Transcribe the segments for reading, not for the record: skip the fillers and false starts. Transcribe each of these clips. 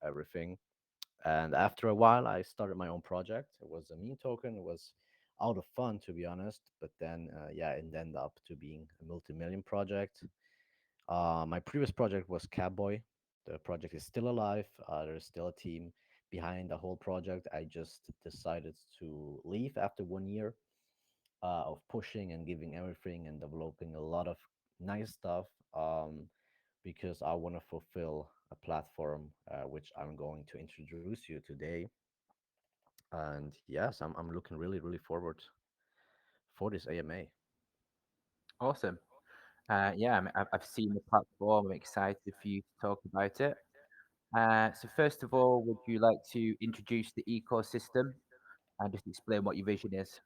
everything. And after a while, I started my own project. It was a meme token. It was out of fun, to be honest. But then, yeah, it ended up to being a multi-million project. My previous project was Catboy. The project is still alive. There's still a team behind the whole project. I just decided to leave after 1 year of pushing and giving everything and developing a lot of nice stuff, because I want to fulfill a platform which I'm going to introduce you today. And yes, I'm looking really, really forward for this AMA. Awesome. Yeah, I've seen the platform. I'm excited for you to talk about it. So first of all, would you like to introduce the ecosystem and just explain what your vision is?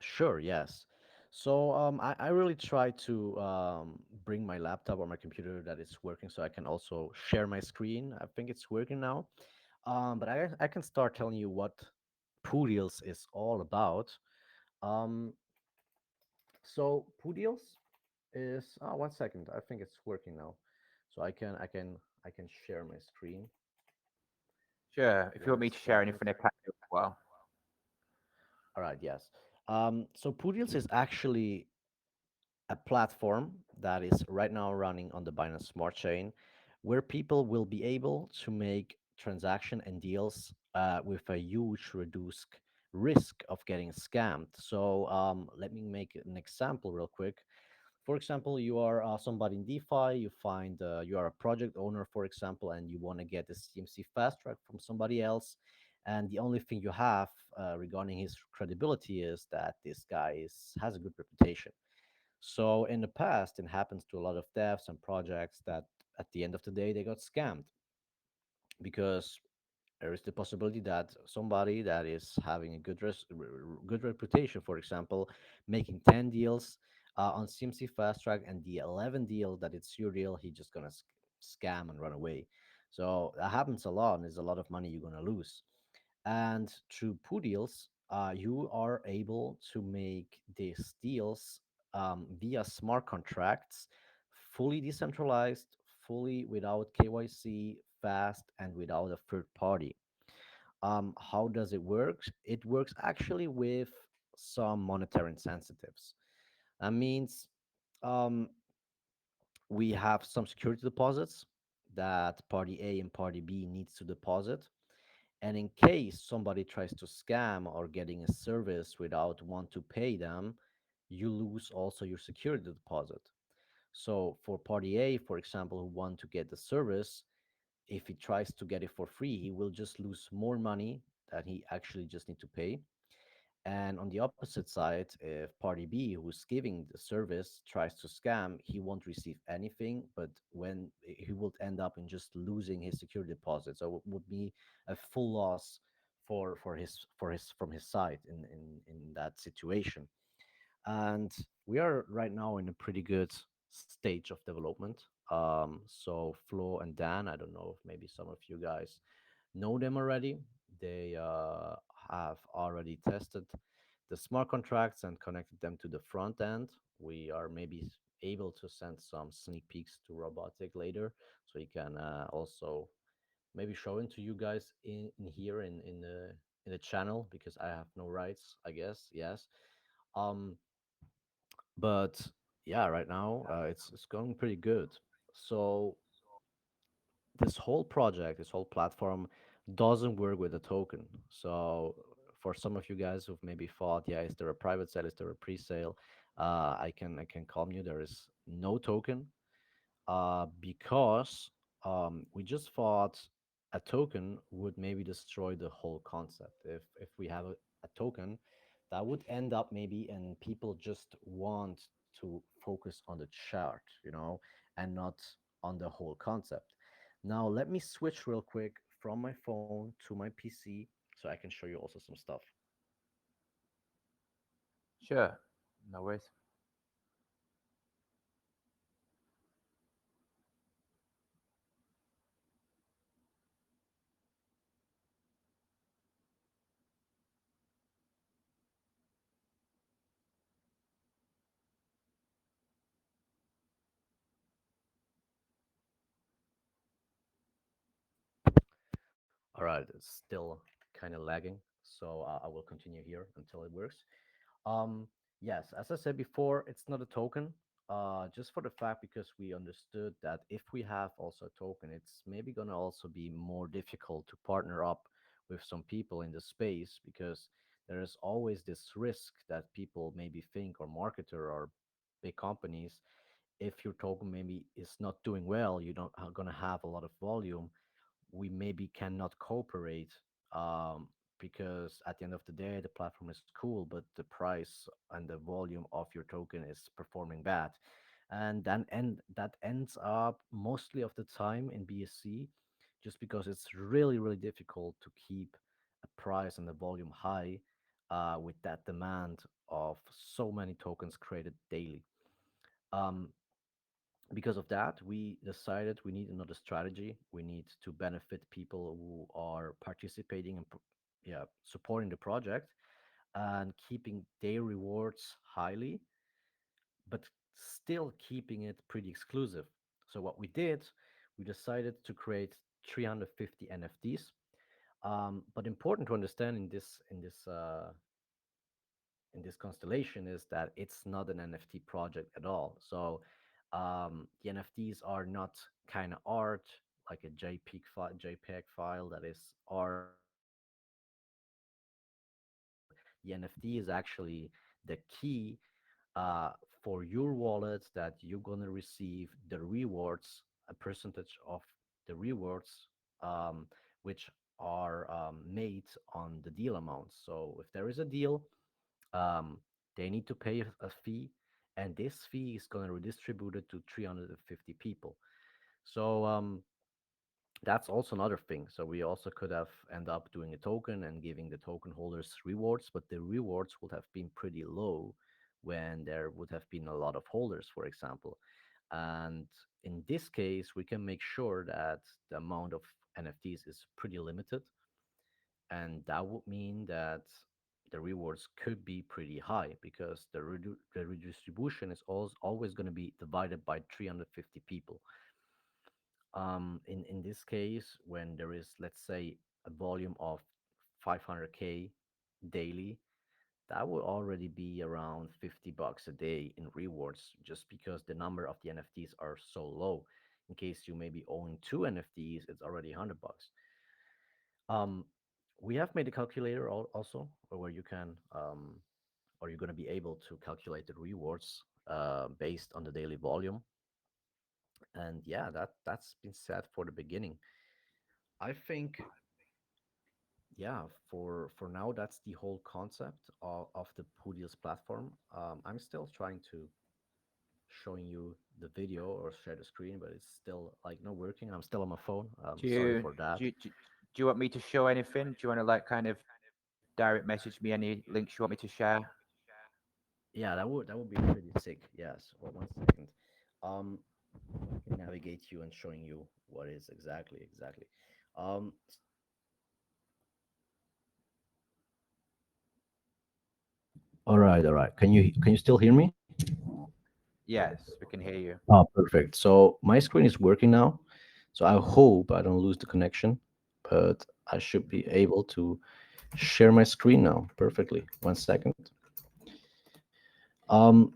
Sure, yes. So I really try to bring my laptop or my computer that is working so I can also share my screen. I think it's working now. But I can start telling you what Poodealz is all about. Um, so Poodealz is 1 second. I think it's working now. So I can share my screen. Sure. If you want One me to share second. anything, I can do as well. All right, yes. So Poodealz is actually a platform that is right now running on the Binance Smart Chain, where people will be able to make transaction and deals with a huge reduced risk of getting scammed. So let me make an example real quick. For example, you are somebody in DeFi, you find you are a project owner, for example, and you want to get a CMC fast track from somebody else. And the only thing you have regarding his credibility is that this guy has a good reputation. So in the past, it happens to a lot of devs and projects that at the end of the day they got scammed because there is the possibility that somebody that is having a good reputation, for example, making 10 deals on CMC Fast Track, and the 11 deal that it's your deal, he just gonna scam and run away. So that happens a lot, and there's a lot of money you're gonna lose. And through Poodealz, you are able to make these deals via smart contracts, fully decentralized, fully without KYC, fast, and without a third party. How does it work? It works actually with some monetary incentives. That means um, we have some security deposits that party A and party B needs to deposit. And in case somebody tries to scam or getting a service without want to pay them, you lose also your security deposit. So for party A, for example, who want to get the service, if he tries to get it for free, he will just lose more money that he actually just need to pay. And on the opposite side, if party B, who's giving the service, tries to scam, he won't receive anything, but when he will end up in just losing his security deposit. So it would be a full loss for his from his side in that situation. And we are right now in a pretty good stage of development. So Flo and Dan, I don't know if maybe some of you guys know them already. They have already tested the smart contracts and connected them to the front end. We are maybe able to send some sneak peeks to Robotic later, so you can also maybe show it to you guys in here in the channel because I have no rights, I guess. Yes. Um, but yeah, right now it's going pretty good. So this whole project, this whole platform doesn't work with a token. So for some of you guys who've maybe thought, yeah, is there a private sale? Is there a pre-sale? I can calm you. There is no token because we just thought a token would maybe destroy the whole concept. If we have a token, that would end up maybe and people just want to focus on the chart, and not on the whole concept. Now let me switch real quick from my phone to my PC so I can show you also some stuff. Sure. No worries. All right, it's still kind of lagging, so I will continue here until it works. Um, yes, as I said before, it's not a token. Just for the fact because we understood that if we have also a token, it's maybe gonna also be more difficult to partner up with some people in the space because there is always this risk that people maybe think or marketer or big companies, if your token maybe is not doing well, you don't are gonna have a lot of volume, we maybe cannot cooperate, because at the end of the day the platform is cool but the price and the volume of your token is performing bad, and then that ends up mostly of the time in BSC, just because it's really difficult to keep a price and the volume high, with that demand of so many tokens created daily. um, because of that, we decided we need another strategy. We need to benefit people who are participating and yeah, supporting the project and keeping their rewards highly, but still keeping it pretty exclusive. So what we did, we decided to create 350 NFTs. But important to understand in this constellation is that it's not an NFT project at all. So the NFTs are not kind of art like a JPEG file that is art or something digital. The NFT is actually the key, for your wallet, that you're gonna receive the rewards, a percentage of the rewards, um, which are made on the deal amounts. So if there is a deal, um, they need to pay a fee, and this fee is going to redistribute it to 350 people. So that's also another thing. So we also could have end up doing a token and giving the token holders rewards, but the rewards would have been pretty low when there would have been a lot of holders, for example. And in this case, we can make sure that the amount of NFTs is pretty limited, and that would mean that the rewards could be pretty high because the redistribution is always going to be divided by 350 people. In this case, when there is, let's say, a volume of 500K daily, that will already be around $50 a day in rewards, just because the number of the NFTs are so low. In case you maybe own two NFTs, it's already $100. um, we have made a calculator also, where you can, or you're going to be able to calculate the rewards based on the daily volume. And yeah, that's been said for the beginning. I think, yeah, for now, that's the whole concept of the Poodealz platform. I'm still trying to showing you the video or share the screen, but it's still like not working. I'm still on my phone. Do Sorry you for that. do you want me to show anything? Do you want to like kind of direct message me any links you want me to share? Yeah, that would be pretty sick. Yes. Well, 1 second. Um, I can navigate you and showing you what is exactly. Um, all right. Can you still hear me? Yes, we can hear you. Oh, perfect. So my screen is working now. So I hope I don't lose the connection, but I should be able to share my screen now perfectly. 1 second. Um,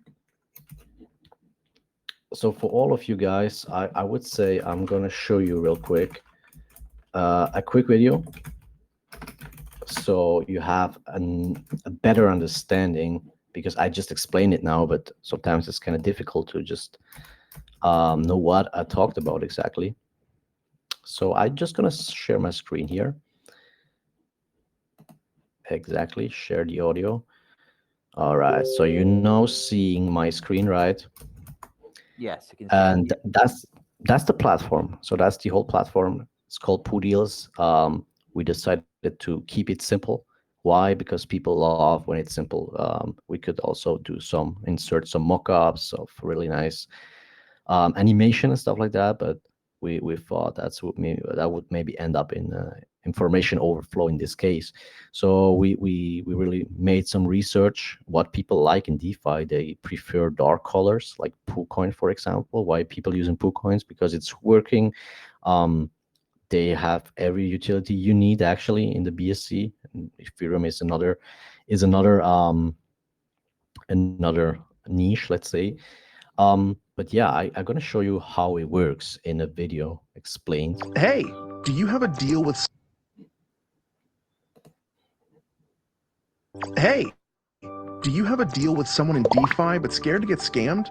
so for all of you guys, I would say I'm gonna show you real quick a quick video so you have a better understanding, because I just explained it now, but sometimes it's kind of difficult to just know what I talked about exactly. So I'm just gonna share my screen here. Exactly, share the audio. All right, so you're now seeing my screen, right? Yes, I can see it. And that's the platform. So that's the whole platform. It's called Poodealz. We decided to keep it simple. Why? Because people love when it's simple. We could also do some insert some mock-ups of really nice animation and stuff like that. But we thought that would maybe end up in information overflow in this case. So we really made some research what people like in DeFi. They prefer dark colors like PooCoin, for example. Why people using PooCoins? Because it's working. Um, They have every utility you need actually in the BSC. And Ethereum is another niche, let's say. But yeah, I'm gonna show you how it works in a video explained. Hey, do you have a deal with Hey, do you have a deal with someone in DeFi but scared to get scammed?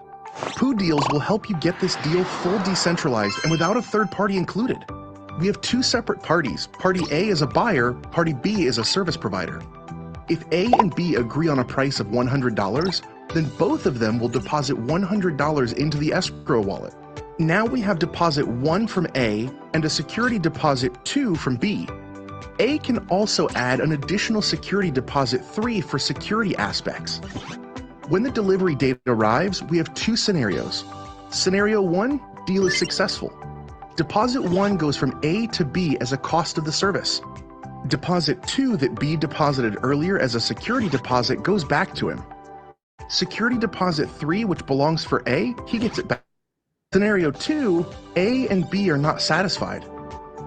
Poodealz will help you get this deal full decentralized and without a third party included. We have two separate parties. Party A is a buyer, Party B is a service provider. If A and B agree on a price of $100, then both of them will deposit $100 into the escrow wallet. Now we have deposit 1 from A and a security deposit 2 from B. A can also add an additional security deposit 3 for security aspects. When the delivery date arrives, we have two scenarios. Scenario 1, deal is successful. Deposit 1 goes from A to B as a cost of the service. Deposit 2 that B deposited earlier as a security deposit goes back to him. Security deposit 3, which belongs for A, he gets it back. Scenario 2, A and B are not satisfied.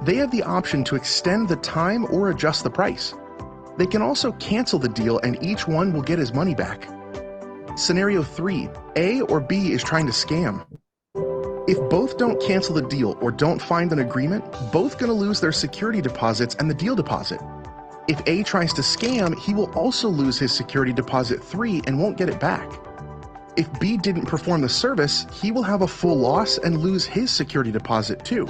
They have the option to extend the time or adjust the price. They can also cancel the deal and each one will get his money back. Scenario 3, A or B is trying to scam. If both don't cancel the deal or don't find an agreement, both gonna lose their security deposits and the deal deposit. If A tries to scam, he will also lose his security deposit 3 and won't get it back. If B didn't perform the service, he will have a full loss and lose his security deposit too.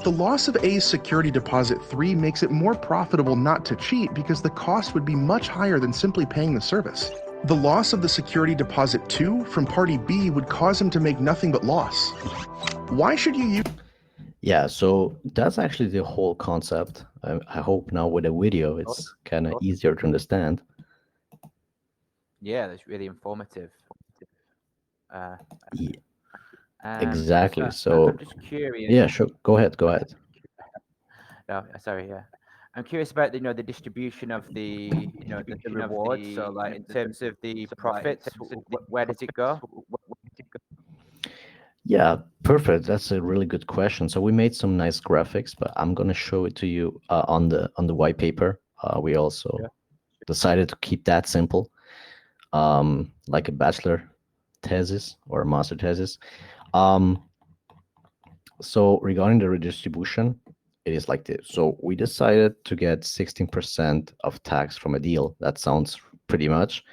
The loss of A's security deposit 3 makes it more profitable not to cheat because the cost would be much higher than simply paying the service. The loss of the security deposit 2 from party B would cause him to make nothing but loss. Why should you use... Yeah, so that's actually the whole concept. I hope now with a video it's kind of easier to understand. Yeah, that's really informative. Yeah, Um, exactly. so So I'm just curious. yeah, sure. Go ahead. Go ahead. No, sorry, yeah. I'm curious about the distribution of the rewards. So like in terms of the profits, where does it go? Yeah, perfect. That's a really good question. So we made some nice graphics, but I'm gonna show it to you on the white paper. We also decided to keep that simple, like a bachelor thesis or a master thesis. Um, so regarding the redistribution, it is like this. So we decided to get 16% of tax from a deal. That sounds pretty much.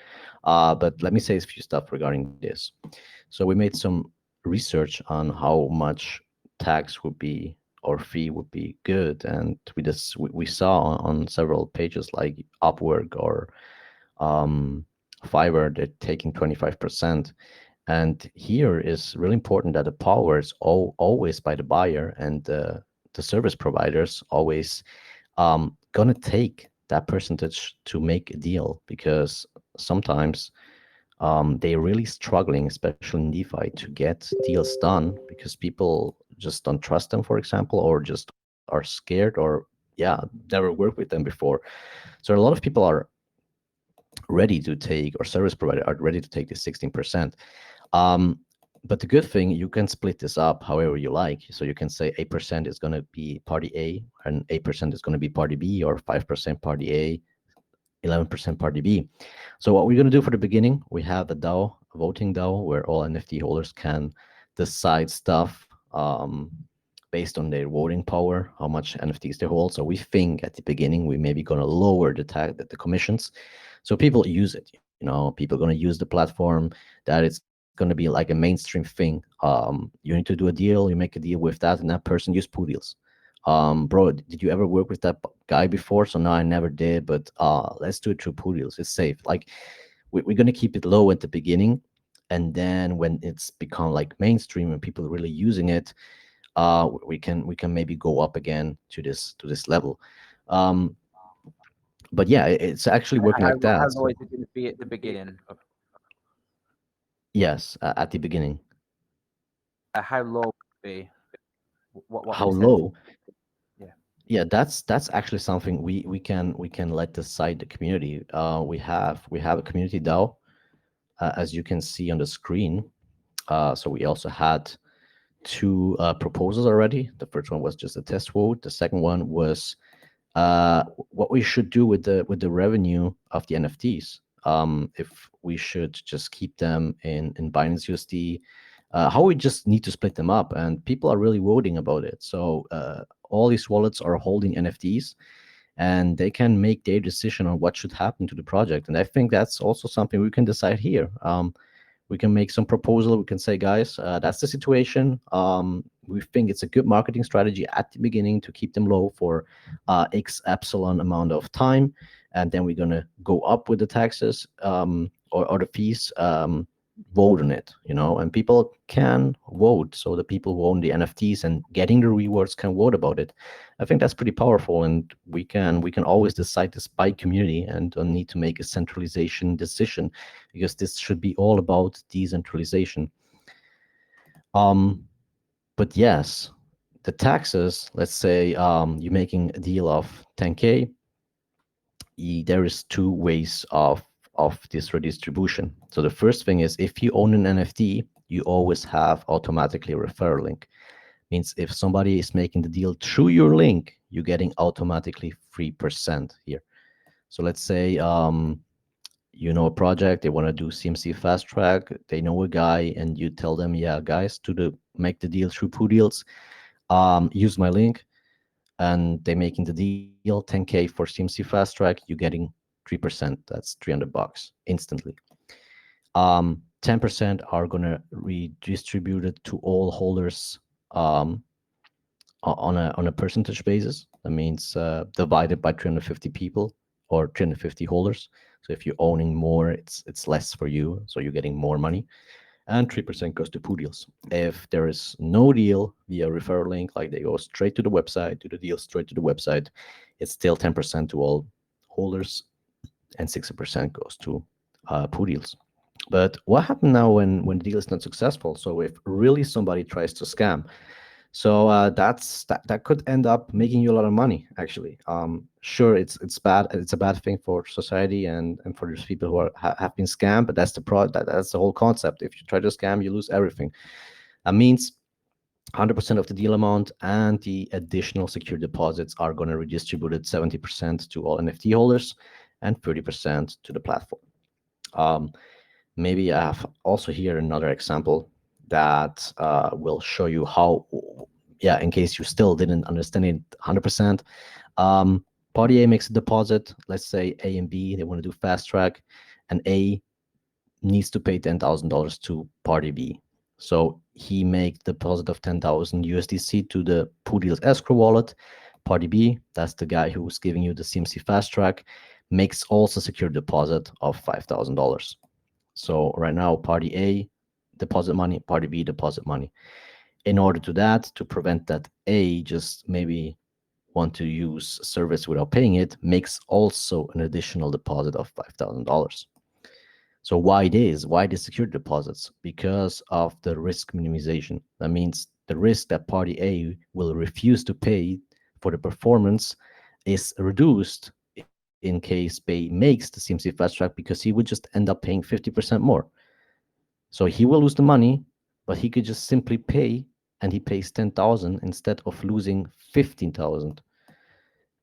But let me say a few stuff regarding this. So we made some research on how much tax would be or fee would be good, and we saw on several pages like Upwork or Fiverr, they're taking 25%. And here is really important that the power is always by the buyer, and the service providers always gonna take that percentage to make a deal, because sometimes they're really struggling, especially in DeFi, to get deals done because people just don't trust them, for example, or just are scared, or yeah, never worked with them before. So a lot of people are ready to take, or service provider are ready to take the 16%. Um, but the good thing, you can split this up however you like. So you can say 8% is going to be party A, and 8% is going to be party B, or 5% party A, 11% party B. So what we're going to do for the beginning, we have a DAO, a voting DAO, where all NFT holders can decide stuff based on their voting power, how much NFTs they hold. So we think at the beginning we maybe going to lower the commissions, so people use it. People are going to use the platform, that it's going to be like a mainstream thing. You need to do a deal, you make a deal with that, and that person use Poodealz. Bro, did you ever work with that guy before? So no, I never did, but let's do it through Poodealz. It's safe. Like we're gonna keep it low at the beginning, and then when it's become like mainstream and people are really using it, we can maybe go up again to this level. Um, but yeah, it's actually working like How that. low So is it going to be at the beginning? yes, at the beginning. How low would it be? What How percentage? low? Yeah. Yeah, that's actually something we can let decide the community. We have a community DAO, as you can see on the screen. So we also had two proposals already. The first one was just a test vote. The second one was what we should do with the revenue of the NFTs. If we should just keep them in Binance USD, how we just need to split them up, and people are really voting about it. So all these wallets are holding NFTs, and they can make their decision on what should happen to the project. And I think that's also something we can decide here. We can make some proposal. We can say, guys, that's the situation. We think it's a good marketing strategy at the beginning to keep them low for X epsilon amount of time, and then we're gonna go up with the taxes or the fees. Vote on it, and people can vote. So the people who own the NFTs and getting the rewards can vote about it. I think that's pretty powerful, and we can always decide this by community and don't need to make a centralization decision, because this should be all about decentralization. Um, but yes, the taxes. Let's say you're making a deal of 10K. There is two ways of this redistribution. So the first thing is, if you own an NFT, you always have automatically a referral link. Means if somebody is making the deal through your link, you're getting automatically 3% here. So let's say a project, they want to do CMC fast track, they know a guy, and you tell them, yeah, guys, make the deal through Poodealz, use my link, and they're making the deal 10K for CMC fast track, you're getting 3%. That's $300 instantly. 10% are gonna redistribute it to all holders on a percentage basis. That means divided by 350 people or 350 holders. So if you're owning more, it's less for you, so you're getting more money. And 3% goes to Poodealz. If there is no deal via referral link, like they go straight to the website, do the deal straight to the website, it's still 10% to all holders, and 60% goes to Poodealz. But what happened now when the deal is not successful? So if really somebody tries to scam, so that could end up making you a lot of money. Actually, sure, it's bad. It's a bad thing for society and for those people who have been scammed. But that's the whole concept. If you try to scam, you lose everything. That means 100% of the deal amount and the additional secure deposits are going to redistribute it 70% to all NFT holders and 30% to the platform. Maybe I have also here another example that will show you how, yeah, in case you still didn't understand it 100%. Party A makes a deposit. Let's say A and B, they want to do fast track, and A needs to pay $10,000 to Party B. So he make deposit of 10,000 USDC to the Poodealz escrow wallet. Party B, that's the guy who's giving you the CMC fast track, makes also secure deposit of $5,000. So right now, Party A deposit money, Party B deposit money. In order to prevent that A just maybe want to use service without paying it, makes also an additional deposit of $5,000. So why the security deposits? Because of the risk minimization. That means the risk that Party A will refuse to pay for the performance is reduced in case B makes the CMC fast track, because he would just end up paying 50% more. So he will lose the money, but he could just simply pay, and he pays 10,000 instead of losing 15,000.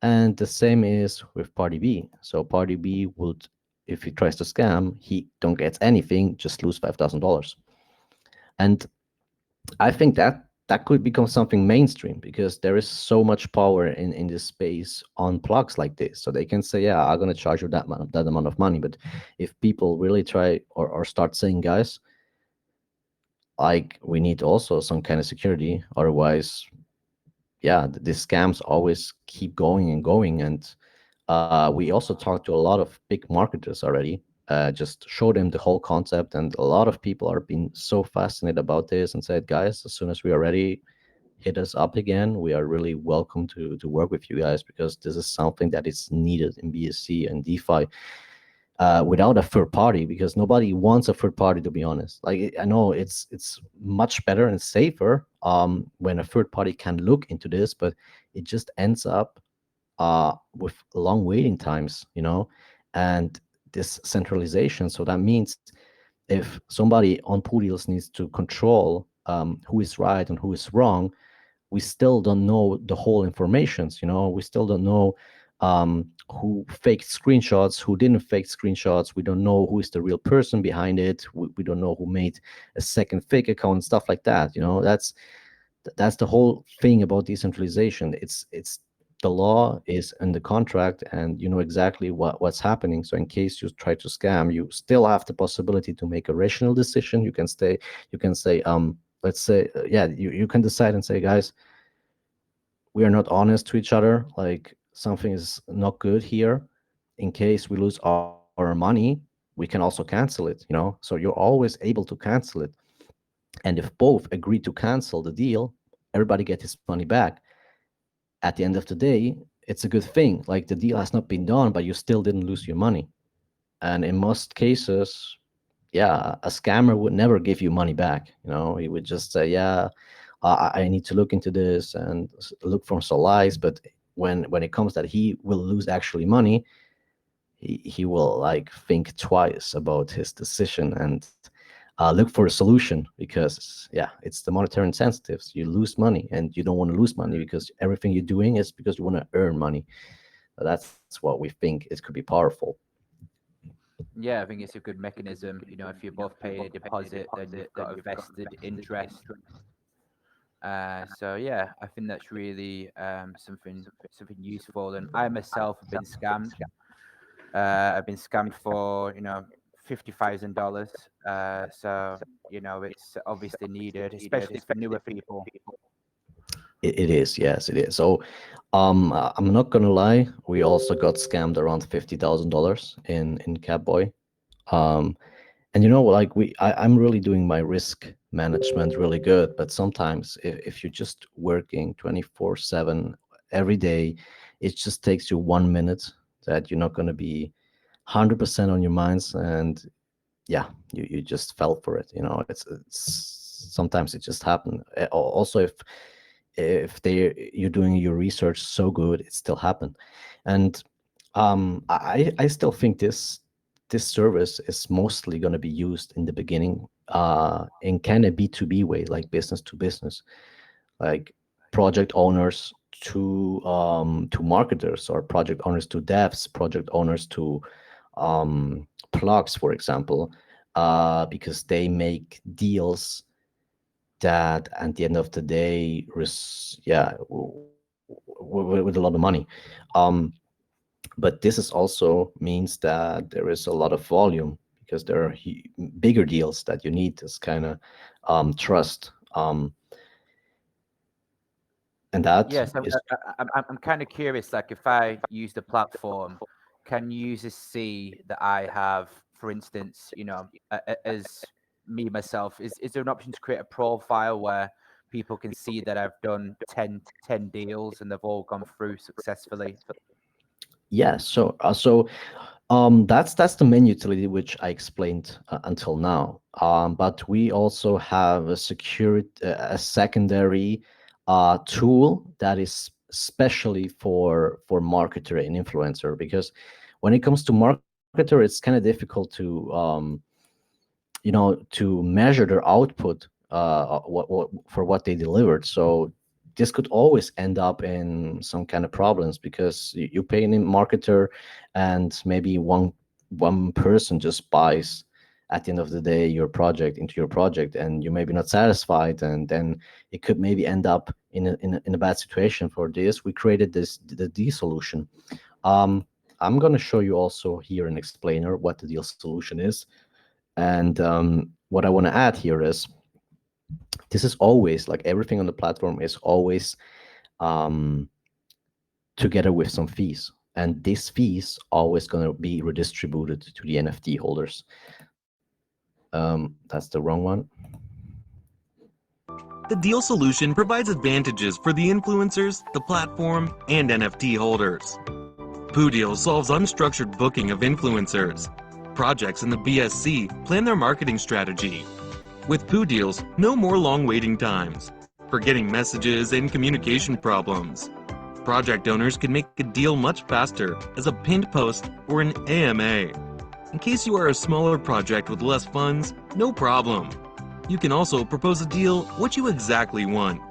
And the same is with Party B. So Party B would, if he tries to scam, he don't get anything, just lose $5,000. And I think that could become something mainstream, because there is so much power in this space on plugs like this. So they can say, yeah, I'm gonna charge you that amount of money. But if people really try or start saying, guys, like, we need also some kind of security, otherwise, yeah, the scams always keep going and going. And we also talked to a lot of big marketers already, just show them the whole concept, and a lot of people are being so fascinated about this and said, guys, as soon as we are ready, hit us up again. We are really welcome to work with you guys, because this is something that is needed in BSC and DeFi. Without a third party, because nobody wants a third party, to be honest. Like, I know it's much better and safer when a third party can look into this, but it just ends up with long waiting times, and this centralization. So that means if somebody on Poodealz needs to control who is right and who is wrong, we still don't know the whole informations. We still don't know who faked screenshots, who didn't fake screenshots. We don't know who is the real person behind it. We don't know who made a second fake account, stuff like that. That's the whole thing about decentralization. It's the law is in the contract, and you know exactly what's happening. So in case you try to scam, you still have the possibility to make a rational decision. You can say, let's say, yeah, you can decide and say, guys, we are not honest to each other. Like, something is not good here. In case we lose our money, we can also cancel it. So you're always able to cancel it. And if both agree to cancel the deal, everybody gets his money back. At the end of the day, it's a good thing. Like, the deal has not been done, but you still didn't lose your money. And in most cases, yeah, a scammer would never give you money back. He would just say, yeah, I need to look into this and look for some lies. But when it comes that he will lose actually money, he will like think twice about his decision and look for a solution, because yeah, it's the monetary incentives. You lose money and you don't want to lose money, because everything you're doing is because you want to earn money. That's what we think it could be powerful. Yeah, I think it's a good mechanism. If you're both paying a deposit, then you've got a vested interest. So yeah, I think that's really something useful. And I myself have been scammed. I've been scammed for $50,000. So it's obviously needed, especially for newer people. It is, yes, it is. So, I'm not gonna lie. We also got scammed around $50,000 in Catboy. Um, and like I'm really doing my risk management really good. But sometimes, if you're just working 24/7 every day, it just takes you 1 minute that you're not gonna be 100% on your minds, and yeah, you just fell for it. It's sometimes it just happened. Also, if you're doing your research so good, it still happened. And I still think this service is mostly going to be used in the beginning, in kind of B2B way, like business to business, like project owners to marketers, or project owners to devs, project owners to plugs, for example, because they make deals that at the end of the day, yeah, with a lot of money. Um, but this is also means that there is a lot of volume, because there are bigger deals that you need this kind of trust. And that Yeah, so is, I'm kind of curious. Like, if I use the platform, can users see that I have, for instance, as me myself, is there an option to create a profile where people can see that I've done 10 deals and they've all gone through successfully? yeah. So that's the main utility which I explained until now. But we also have a secondary tool that is specially for marketer and influencer, because when it comes to marketer, it's kind of difficult to measure their output, for what they delivered. So this could always end up in some kind of problems, because you pay a marketer, and maybe one person just buys at the end of the day into your project, and you're maybe not satisfied, and then it could maybe end up in a bad situation. For this, we created the deal solution. I'm going to show you also here an explainer what the deal solution is. And what I want to add here is, this is always, like, everything on the platform is always um, together with some fees. And these fees always going to be redistributed to the NFT holders. That's the wrong one. The deal solution provides advantages for the influencers, the platform, and NFT holders. Poodealz solves unstructured booking of influencers. Projects in the BSC plan their marketing strategy. With Poodealz, no more long waiting times, forgetting messages and communication problems. Project owners can make a deal much faster as a pinned post or an AMA. In case you are a smaller project with less funds, no problem. You can also propose a deal what you exactly want.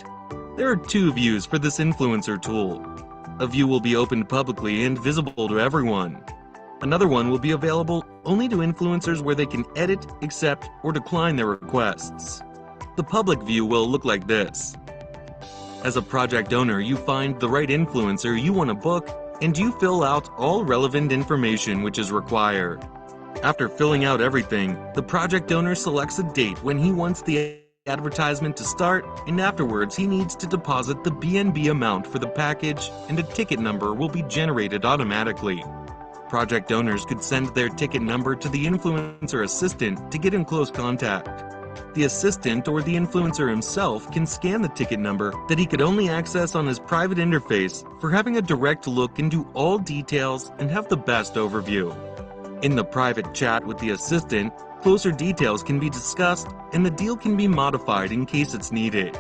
There are two views for this influencer tool. A view will be opened publicly and visible to everyone. Another one will be available only to influencers where they can edit, accept, or decline their requests. The public view will look like this. As a project owner, you find the right influencer you want to book, and you fill out all relevant information which is required. After filling out everything, the project owner selects a date when he wants the advertisement to start, and afterwards he needs to deposit the BNB amount for the package, and a ticket number will be generated automatically. Project owners could send their ticket number to the influencer assistant to get in close contact. The assistant or the influencer himself can scan the ticket number that he could only access on his private interface for having a direct look into all details and have the best overview. In the private chat with the assistant, closer details can be discussed and the deal can be modified in case it's needed.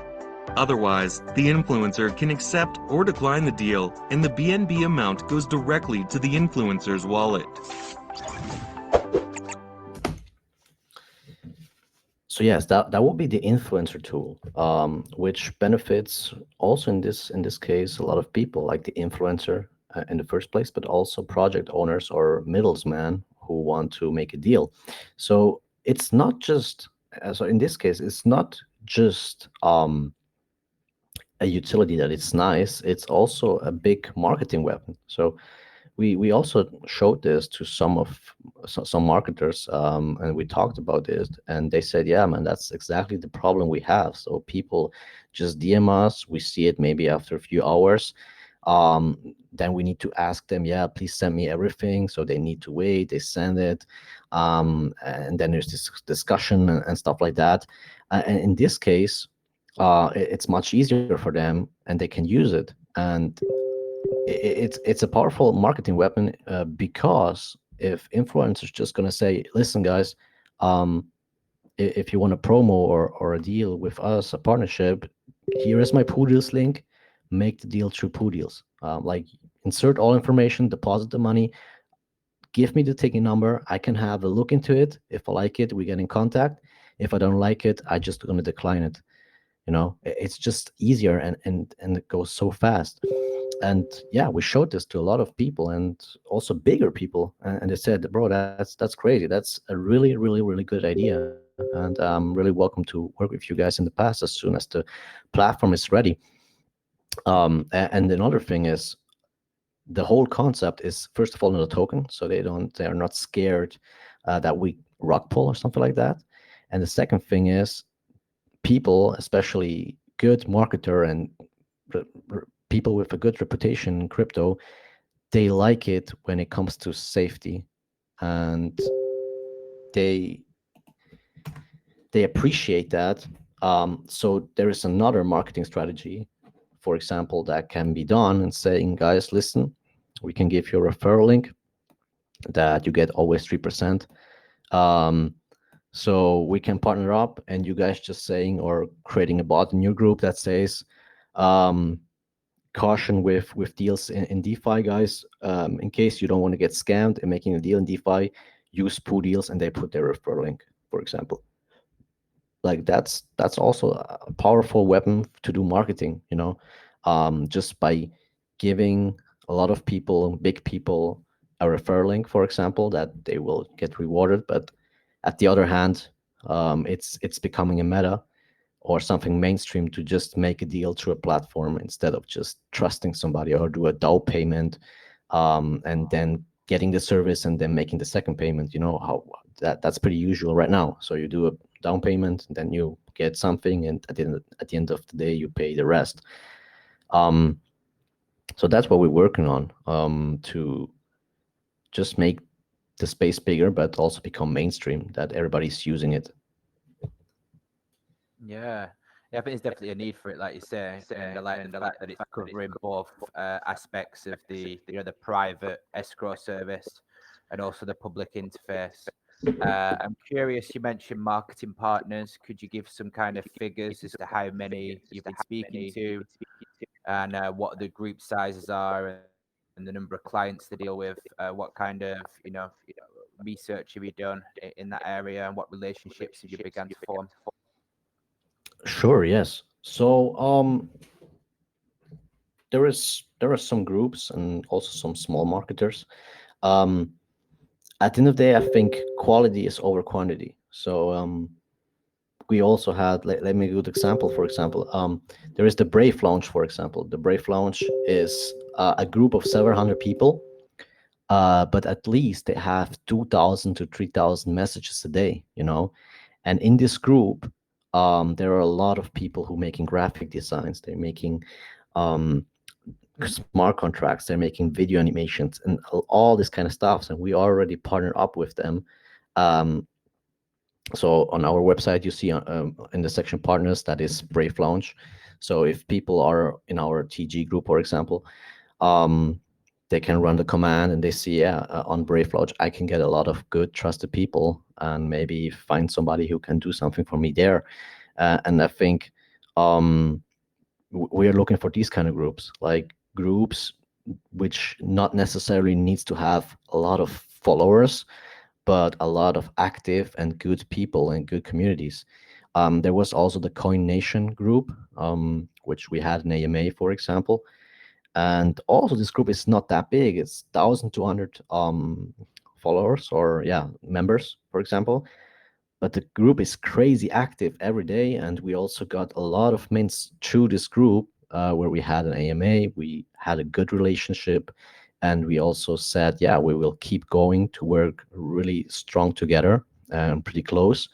Otherwise, the influencer can accept or decline the deal, and the BNB amount goes directly to the influencer's wallet. So yes, that will be the influencer tool, which benefits also in this case a lot of people, like the influencer in the first place, but also project owners or middlemen who want to make a deal. So it's not just so in this case, it's not just a utility that it's nice. It's also a big marketing weapon. So we also showed this to some marketers, and we talked about this, and they said, yeah, man, that's exactly the problem we have. So people just DM us, we see it maybe after a few hours, then we need to ask them, yeah, please send me everything. So they need to wait, they send it, and then there's this discussion and stuff like that. And in this case, it's much easier for them, and they can use it. And it's a powerful marketing weapon, because if influencers just gonna say, listen guys, um, if you want a promo or a deal with us, a partnership, here is my Poodealz link, make the deal through Poodealz. Like, insert all information, deposit the money, give me the ticket number, I can have a look into it. If I like it, we get in contact. If I don't like it, I just gonna decline it. It's just easier, and it goes so fast. And yeah, we showed this to a lot of people, and also bigger people, and they said, bro, that's crazy, that's a really really really good idea, and I'm really welcome to work with you guys in the past as soon as the platform is ready. And another thing is, the whole concept is, first of all, not a token, so they are not scared that we rug pull or something like that. And the second thing is, people, especially good marketer and people with a good reputation in crypto, they like it when it comes to safety, and they they appreciate that. So there is another marketing strategy, for example, that can be done, and saying, guys, listen, we can give you a referral link that you get always 3%. So we can partner up, and you guys just saying, or creating a bot in your group that says, caution with deals in DeFi, guys. In case you don't want to get scammed and making a deal in DeFi, use Poodealz, and they put their referral link, for example. Like, that's also a powerful weapon to do marketing, just by giving a lot of people, big people, a referral link, for example, that they will get rewarded. But at the other hand, it's becoming a meta or something mainstream to just make a deal through a platform instead of just trusting somebody, or do a DAO payment, and then getting the service and then making the second payment. You know how that's pretty usual right now. So you do a down payment, and then you get something, and at the end of the day, you pay the rest. So that's what we're working on, to just make the space bigger, but also become mainstream, that everybody's using it. Yeah. Yeah, I think there's definitely a need for it, like you say, and I like the fact that it's covering both aspects of the private escrow service and also the public interface. I'm curious, you mentioned marketing partners. Could you give some kind of figures as to how many you've been speaking to, and what the group sizes are, and the number of clients to deal with? What kind of research have you done in that area, and what relationships have you begun to form? Sure, yes. So there are some groups and also some small marketers. Um, at the end of the day, I think quality is over quantity. So we also had, let me give you an example. For example, there is the Brave Lounge. For example, the Brave Lounge is a group of several hundred people, but at least they have 2,000 to 3,000 messages a day. And in this group, there are a lot of people who making graphic designs. They're making um, smart contracts. They're making video animations and all this kind of stuff. And we already partnered up with them. Um, so on our website, you see in the section partners, that is Brave Launch. So if people are in our TG group, for example, um, they can run the command and they see, yeah, on Brave Launch, I can get a lot of good, trusted people and maybe find somebody who can do something for me there. And I think um, we are looking for these kind of groups, like groups which not necessarily needs to have a lot of followers, but a lot of active and good people and good communities. There was also the Coin Nation group, which we had in AMA, for example. And also this group is not that big. It's 1,200 followers, or yeah, members, for example. But the group is crazy active every day, and we also got a lot of mints through this group, where we had an AMA, we had a good relationship, and we also said, yeah, we will keep going to work really strong together, pretty close.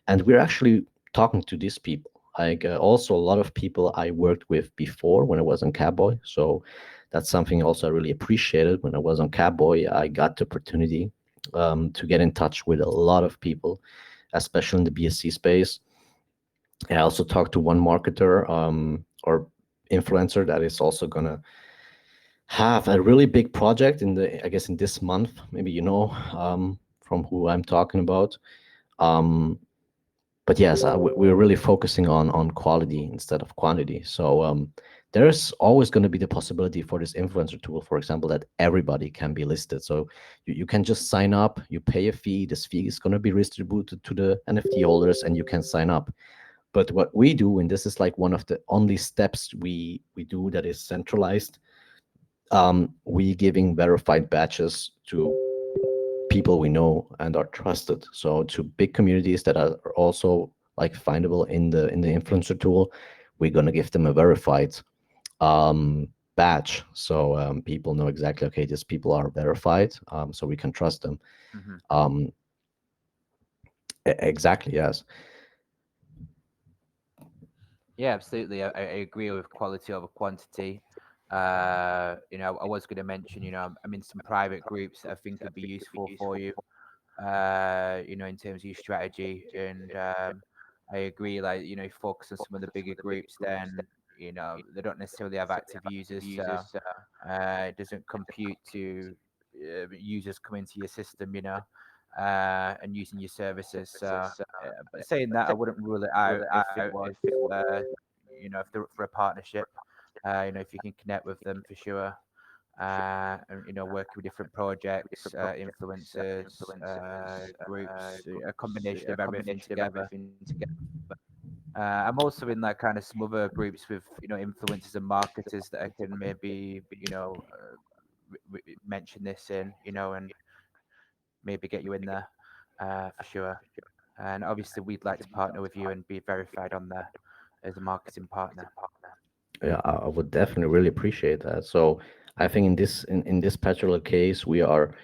And we're actually talking to these people, like also a lot of people I worked with before when I was on Catboy. So that's something also I really appreciated. When I was on Catboy, I got the opportunity to get in touch with a lot of people, especially in the BSC space. And I also talked to one marketer, or influencer, that is also gonna have a really big project in the, I guess, in this month. Maybe from who I'm talking about. Um, but yes, we're really focusing on quality instead of quantity. So there's always going to be the possibility for this influencer tool, for example, that everybody can be listed. So you can just sign up, you pay a fee. This fee is going to be distributed to the NFT holders, and you can sign up. But what we do, and this is like one of the only steps we do that is centralized, we giving verified badges to people we know and are trusted. So to big communities that are also like findable in the influencer tool, we're gonna give them a verified badge, so people know exactly, okay, these people are verified, so we can trust them. Hmm. Um, exactly, yes. Yeah, absolutely. I agree with quality over quantity. I was going to mention, I'm in some private groups that I think would be useful for you, in terms of your strategy. And I agree, like, you focus on some of the bigger groups, then, they don't necessarily have active users. So it doesn't compute to users coming to your system, and using your services. So, but saying that, I wouldn't rule it out if it was, if they're up for a partnership. If you can connect with them for sure. And working with different projects, influencers, groups, a combination of everything together. I'm also in like kind of some other groups with influencers and marketers that I can maybe mention this in, and maybe get you in there for sure. And obviously, we'd like to partner with you and be verified on there as a marketing partner. Yeah, I would definitely really appreciate that. So I think in this particular case, we are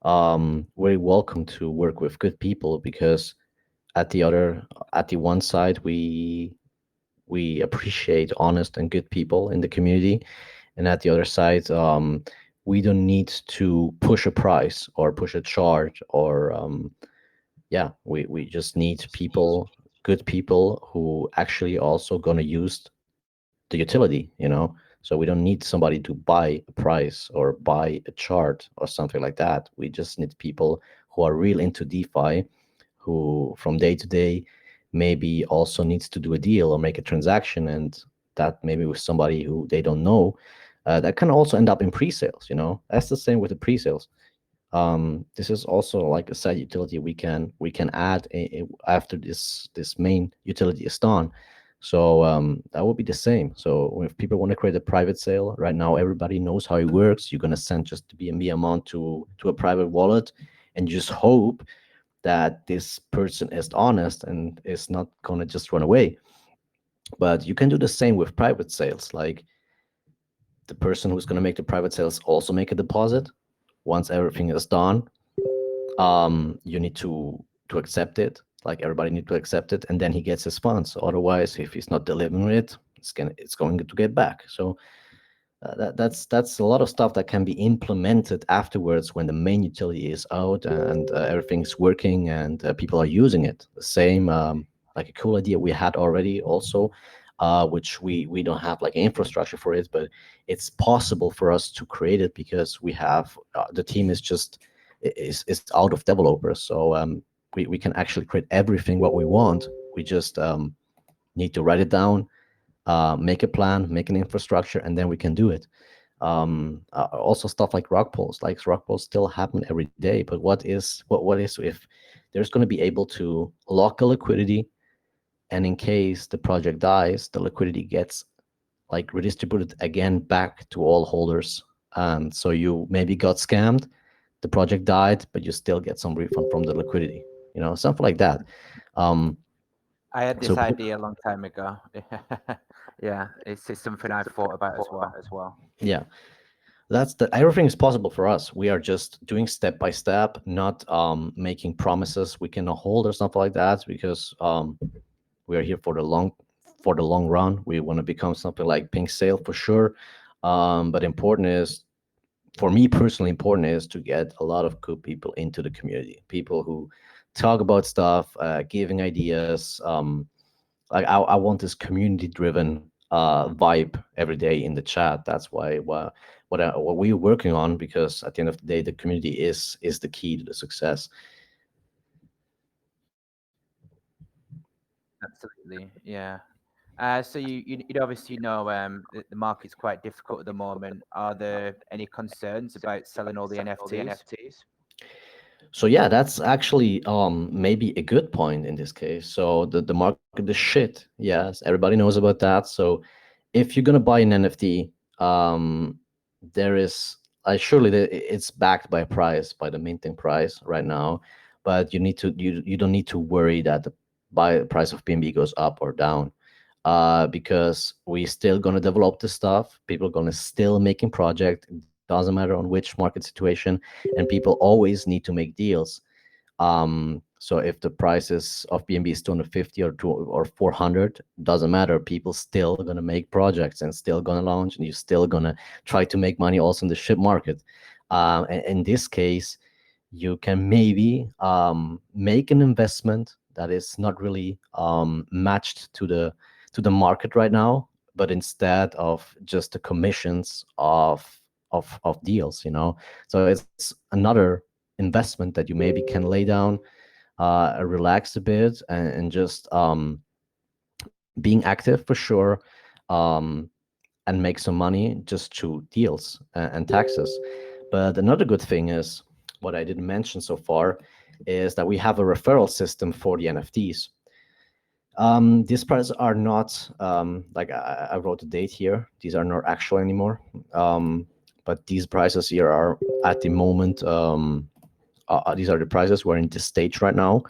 very welcome to work with good people, because at the one side, we appreciate honest and good people in the community, and at the other side, we don't need to push a price or push a charge, or yeah, we just need people, good people, who actually also gonna use the utility. So we don't need somebody to buy a price or buy a chart or something like that. We just need people who are real into DeFi, who from day to day maybe also needs to do a deal or make a transaction, and that maybe with somebody who they don't know, that can also end up in pre-sales. That's the same with the pre-sales. This is also like a side utility we can add after this main utility is done. So that would be the same. So if people want to create a private sale, right now everybody knows how it works. You're gonna send just the BNB amount to a private wallet, and you just hope that this person is honest and is not gonna just run away. But you can do the same with private sales. Like the person who's gonna make the private sales also make a deposit. Once everything is done, you need to accept it. Like everybody need to accept it, and then he gets his funds. Otherwise, if he's not delivering it, it's going to get back. So that's a lot of stuff that can be implemented afterwards when the main utility is out and everything's working and people are using it. The same, like a cool idea we had already also, which we don't have like infrastructure for it, but it's possible for us to create it because we have the team is just is out of developers. So we can actually create everything what we want. We just need to write it down, make a plan, make an infrastructure, and then we can do it. Also stuff like rock polls still happen every day. But what is if there's going to be able to lock a liquidity, and in case the project dies, the liquidity gets like redistributed again back to all holders. So you maybe got scammed, the project died, but you still get some refund from the liquidity. Something like that. Um, I had so this idea a long time ago. Yeah, it's something I've thought about as well. yeah, that's the everything is possible for us. We are just doing step by step, not making promises we cannot hold or something like that, because we are here for the long run. We want to become something like Pink Sale for sure. But important is, for me personally, important is to get a lot of good people into the community, people who talk about stuff, giving ideas. Like I want this community driven vibe every day in the chat. That's why what we're working on, because at the end of the day, the community is the key to the success. Absolutely, yeah. So you obviously know the market's quite difficult at the moment. Are there any concerns about selling all the NFTs? So yeah, that's actually maybe a good point in this case. So the market is shit. Yes, everybody knows about that. So if you're gonna buy an NFT, there is surely it's backed by a price, by the minting price right now, but you don't need to worry that the buy price of BNB goes up or down, because we still gonna develop the stuff. People gonna still making project. Doesn't matter on which market situation, and people always need to make deals. So if the prices of BNB is 250 or 400, doesn't matter. People still gonna make projects and still gonna launch, and you're still gonna try to make money also in the ship market. And in this case, you can maybe make an investment that is not really matched to the market right now, but instead of just the commissions of deals. So it's another investment that you maybe can lay down, relax a bit, and just being active for sure, um, and make some money just through deals and taxes. But another good thing is, what I didn't mention so far, is that we have a referral system for the NFTs. These prices are not like I wrote the date here. These are not actual anymore. But these prices here are at the moment. These are the prices we're in this stage right now.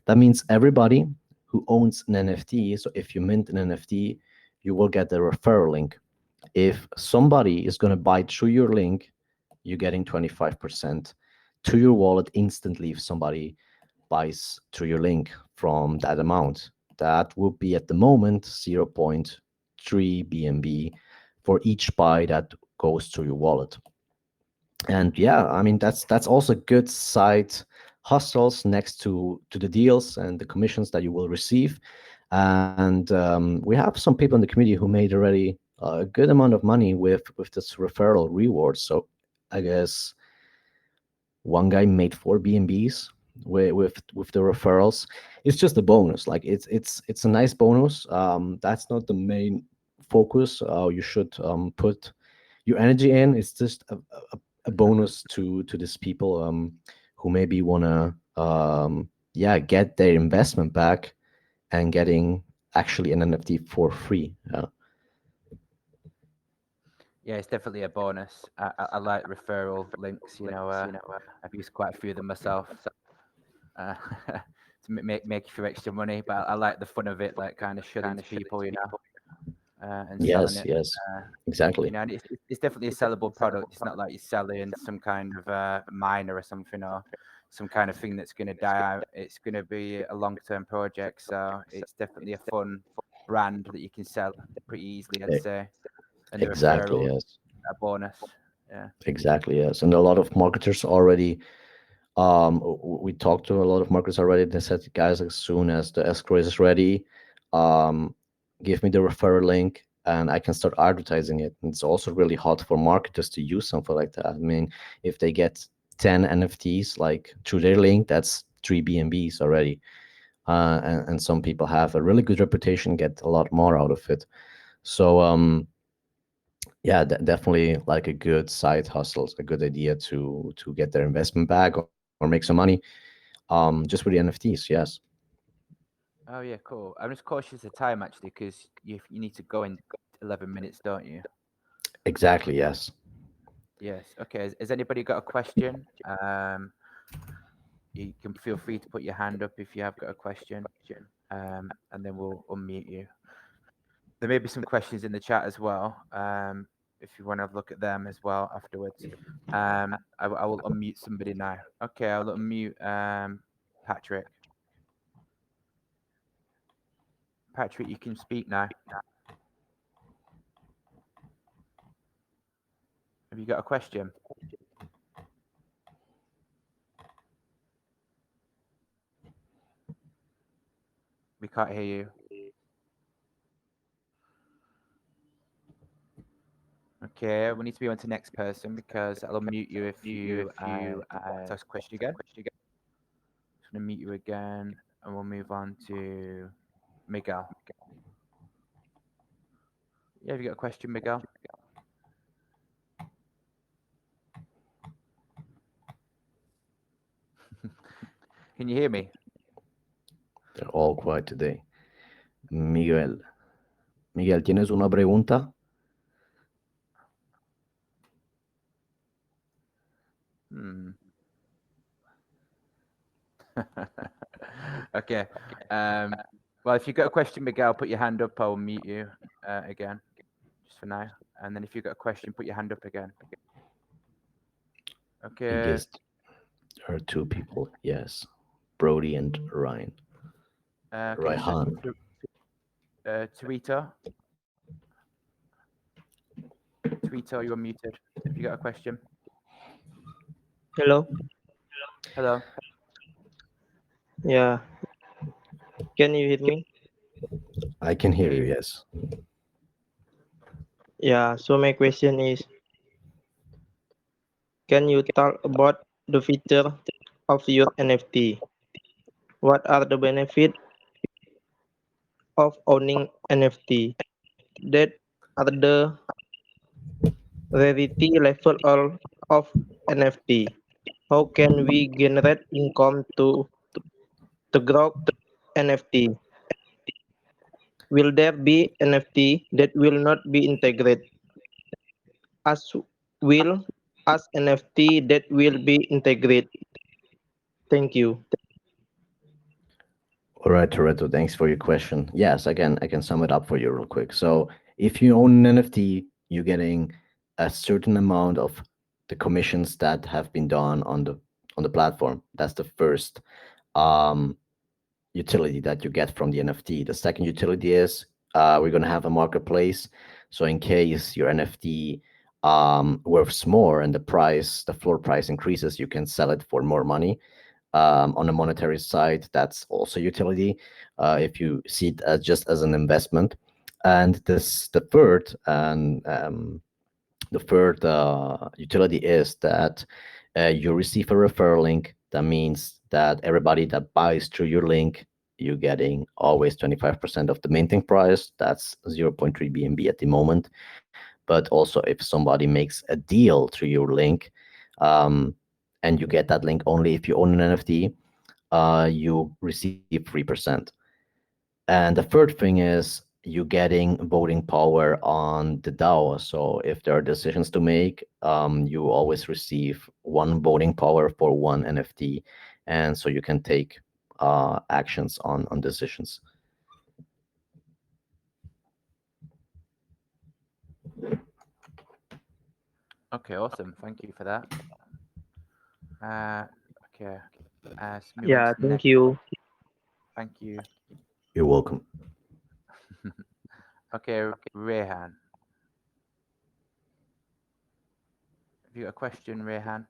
That means everybody who owns an NFT. So if you mint an NFT, you will get the referral link. If somebody is going to buy through your link, you're getting 25% to your wallet instantly if somebody buys through your link from that amount. That would be at the moment 0.3 BNB for each buy that goes through your wallet. And yeah, I mean that's also good side hustles next to the deals and the commissions that you will receive. And we have some people in the community who made already a good amount of money with this referral reward. So I guess one guy made 4 BNBs with the referrals. It's just a bonus. Like it's a nice bonus. That's not the main focus. You should put your energy in. It's just a bonus to these people who maybe wanna yeah, get their investment back and getting actually an NFT for free. Yeah, it's definitely a bonus. I like referral links. I've used quite a few of them myself uh, to make you feel extra money. But I like the fun of it, like kind of shilling to people, and selling Yes, it. yes, Uh, exactly. and it's definitely a sellable product. It's not like you're selling some kind of miner or something, or some kind of thing that's going to die out. It's going to be a long-term project, so it's definitely a fun brand that you can sell pretty easily, I'd E- say. And the Exactly, referrals, yes. a bonus. Yeah. Exactly, yes. And a lot of marketers already, we talked to a lot of marketers already. They said, guys, as soon as the escrow is ready, um, give me the referral link and I can start advertising it. And it's also really hard for marketers to use something like that. I mean, if they get 10 NFTs like through their link, that's 3 BNBs already. And some people have a really good reputation, get a lot more out of it. So, yeah, definitely like a good side hustle, a good idea to get their investment back or make some money, just with the NFTs. Yes, Oh yeah, cool. I'm just cautious of time actually, because you need to go in 11 minutes, don't you? exactly. Yes, Yes. Okay. Has anybody got a question? You can feel free to put your hand up if you have got a question, and then we'll unmute you. There may be some questions in the chat as well. If you want to look at them as well afterwards. I will unmute somebody now. Okay, I'll unmute Patrick. Patrick, you can speak now. Have you got a question? We can't hear you. Okay, we need to be on to next person because I'll unmute you if you want to ask a question again. Just gonna mute you again, and we'll move on to Miguel. Yeah, have you got a question, Miguel? Can you hear me? they're all quiet today. Miguel, Miguel, ¿tienes una pregunta? Hmm. Okay. Um, well, if you've got a question, Miguel, put your hand up. I'll mute you again, just for now. And then if you've got a question, put your hand up again. I Okay. guess there are two people. Yes, Brody and Ryan. Okay. So, Raihan. Tarita, Tarita, you're muted. Have you got a question? Hello. Hello. Yeah. Can you hear me? I can hear Hear you. you. Yes. Yeah. So my question is, can you talk about the feature of your NFT? What are the benefits of owning NFT? That are the rarity level of NFT? How can we generate income to grow NFT? Will there be NFT that will not be integrated as will as NFT that will be integrated? Thank you. All right, Toretto, thanks for your question. Yes, I can sum it up for you real quick. So if you own an NFT, you're getting a certain amount of the commissions that have been done on the platform. That's the first um, utility that you get from the NFT. The second utility is we're gonna have a marketplace. So in case your NFT worths more and the floor price increases, you can sell it for more money. On the monetary side, that's also utility if you see it as just as an investment. And the third utility is that you receive a referral link. That means that everybody that buys through your link, you're getting always 25% of the minting price. That's 0.3 BNB at the moment. But also, if somebody makes a deal through your link, um, and you get that link only if you own an NFT, you receive 3%. And the third thing is you getting voting power on the DAO. So if there are decisions to make, you always receive one voting power for one NFT, and so you can take actions on decisions. Okay, awesome. Thank you for that. Uh, okay. So move on to Yeah, the thank next. you. Thank you. You're welcome. Okay, Rehan. Have you got a question, Rehan?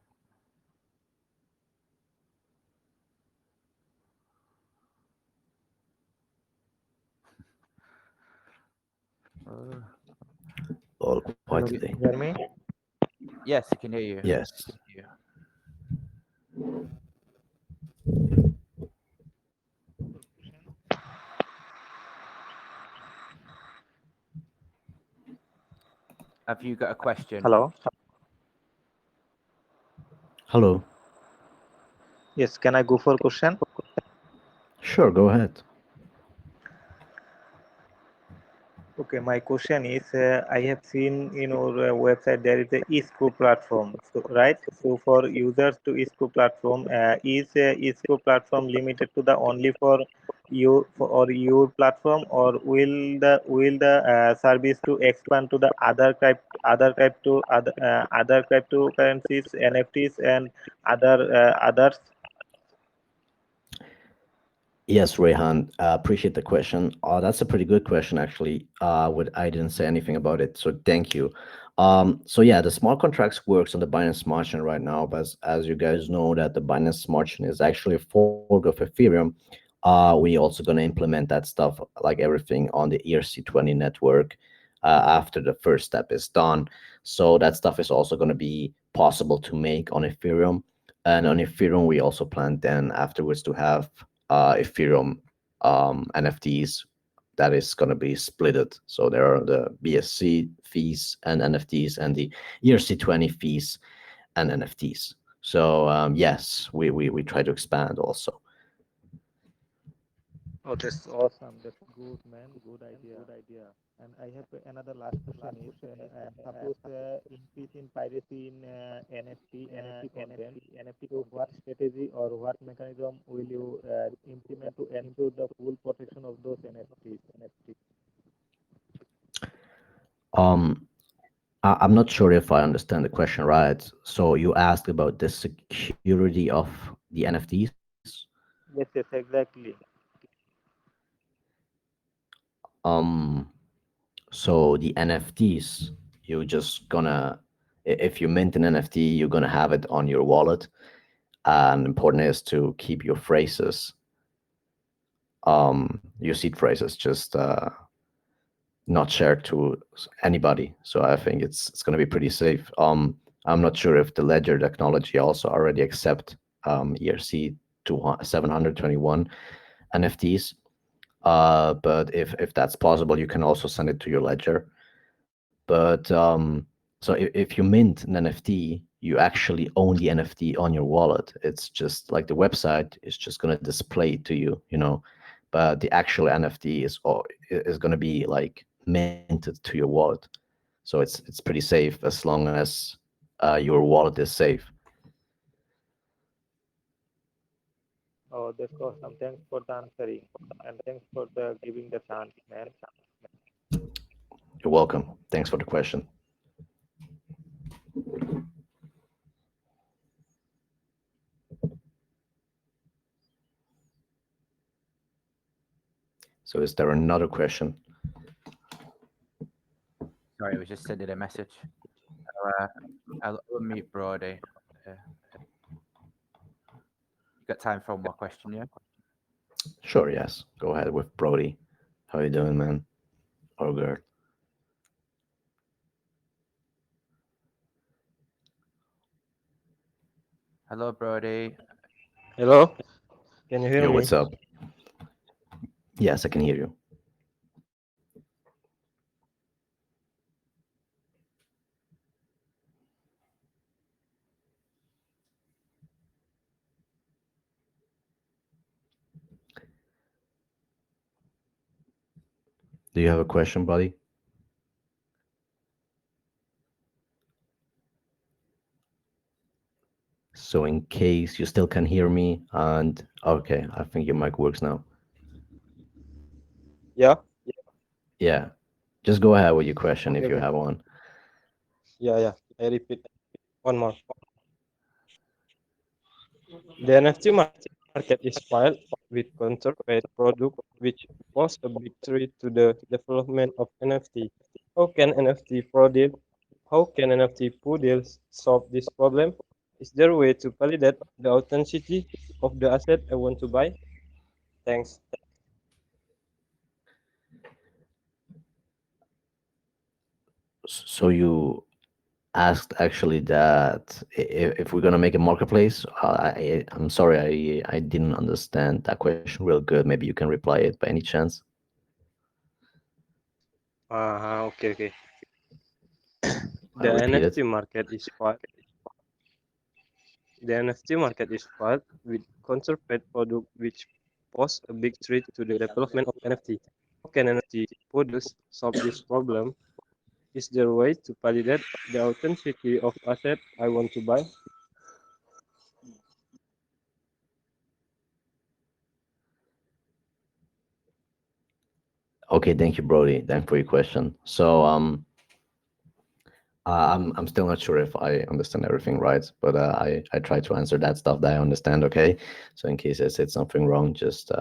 Uh, All quiet Hello, today. can you hear me? yes, I can hear you. Yes. Yeah. Have you got a question? Hello. Hello. Yes, can I go for question? Sure, go ahead. Okay, my question is, I have seen in our website there is a Escrow platform, so right? So for users to Escrow platform, is Escrow platform limited to the only for you for or your platform, or will the service to expand to the other cryptocurrencies, NFTs, and others? Yes, Rehan, appreciate the question. That's a pretty good question, actually. I didn't say anything about it, so thank you. So yeah, the smart contracts works on the Binance Smart Chain right now, but as you guys know, that the Binance Smart Chain is actually a fork of Ethereum. We also gonna implement that stuff, like everything, on the ERC20 network after the first step is done. So that stuff is also gonna be possible to make on Ethereum, and on Ethereum, we also plan then afterwards to have Ethereum NFTs that is going to be splitted. So there are the BSC fees and NFTs and the ERC20 fees and NFTs. So yes, we try to expand also. Oh, that's awesome. That's good, man. Good idea. And I have another last question is, suppose increase in piracy in NFT content. So what strategy or what mechanism will you implement to ensure the full protection of those NFTs? Um, I'm not sure if I understand the question right. So you asked about the security of the NFTs. Yes, yes, exactly. Um, so the NFTs, you just gonna, if you mint an NFT, you're gonna have it on your wallet. And important is to keep your phrases, your seed phrases, just not shared to anybody. So I think it's going to be pretty safe. I'm not sure if the ledger technology also already accept ERC 721 NFTs. But if that's possible, you can also send it to your ledger. But so if you mint an NFT, you actually own the NFT on your wallet. It's just like the website is just going to display it to you, you know. But the actual NFT is going to be like minted to your wallet. So it's pretty safe as long as your wallet is safe. Oh, that's awesome. Thanks for the answering, and thanks for the giving the chance, man. You're welcome. Thanks for the question. So is there another question? Sorry, I was just sending a message. I'll unmute Brody. You got time for one more question, yeah? Sure, yes. Go ahead with Brody. How you doing, man? Or girl? Hello, Brody. Hello, can you hear Yo, me? what's up? Yes, I can hear you. Do you have a question, buddy? So in case you still can hear me, and okay, I think your mic works now. Yeah. Yeah, just go ahead with your question Okay. if you Okay. have one. Yeah. I repeat one more. The NFT market is wild with counterfeit product which pose a big threat to the development of NFT. How can NFT fraud How can NFT Poodealz solve this problem? Is there a way to validate the authenticity of the asset I want to buy? Thanks. So you asked actually that if we're gonna make a marketplace, I'm sorry, I didn't understand that question real good. Maybe you can reply it by any chance. Okay. The Repeat it. NFT market is wild. The NFT market is wild with counterfeit product which pose a big threat to the development of NFT. How can NFT products solve this problem? Is there a way to validate the authenticity of asset I want to buy? Okay, thank you, Brody. Thank for your question. So I'm still not sure if I understand everything right, but I try to answer that stuff that I understand. Okay, so in case I said something wrong, just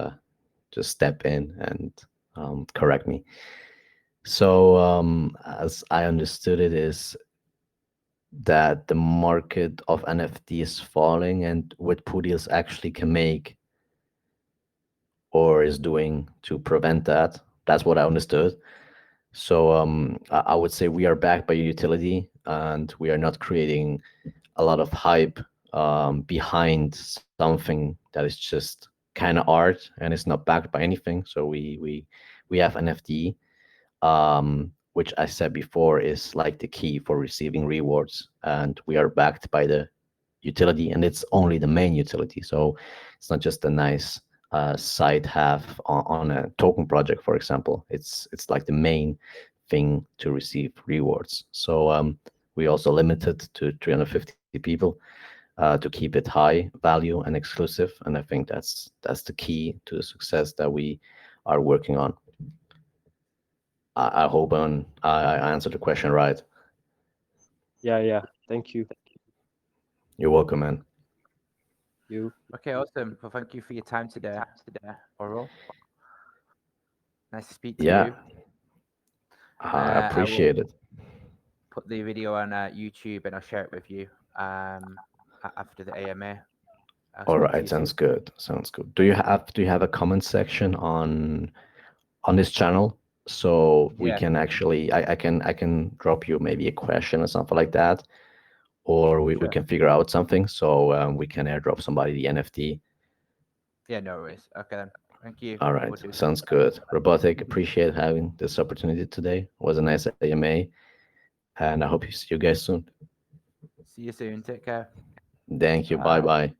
step in and correct me. So as I understood it, is that the market of NFT is falling, and what Poodealz actually can make or is doing to prevent that. That's what I understood. So I would say we are backed by a utility, and we are not creating a lot of hype behind something that is just kind of art and it's not backed by anything. So we have NFT, which I said before is like the key for receiving rewards, and we are backed by the utility, and it's only the main utility. So it's not just a nice side have on a token project, for example. It's like the main thing to receive rewards. So we also limited to 350 people to keep it high value and exclusive, and I think that's the key to the success that we are working on. I hope I answered the question right. Yeah. Thank you. You're welcome, man. You. Okay, awesome. Well, thank you for your time today, Aurel. Nice to speak to Yeah, you. I I will appreciate it. put the video on YouTube and I'll share it with you after the AMA. I'll All speak to right, you sounds soon. good. Sounds good. Do you have a comment section on this channel so we Yeah, can actually I can drop you maybe a question or something like that, or we sure. can figure out something so we can airdrop somebody the NFT. Yeah, no worries. Okay then. Thank you. All We'll right, do so. sounds good. Robotic, appreciate having this opportunity today. It was a nice AMA, and I hope you see you guys soon. See you soon. Take care. Thank you. Bye Bye. bye.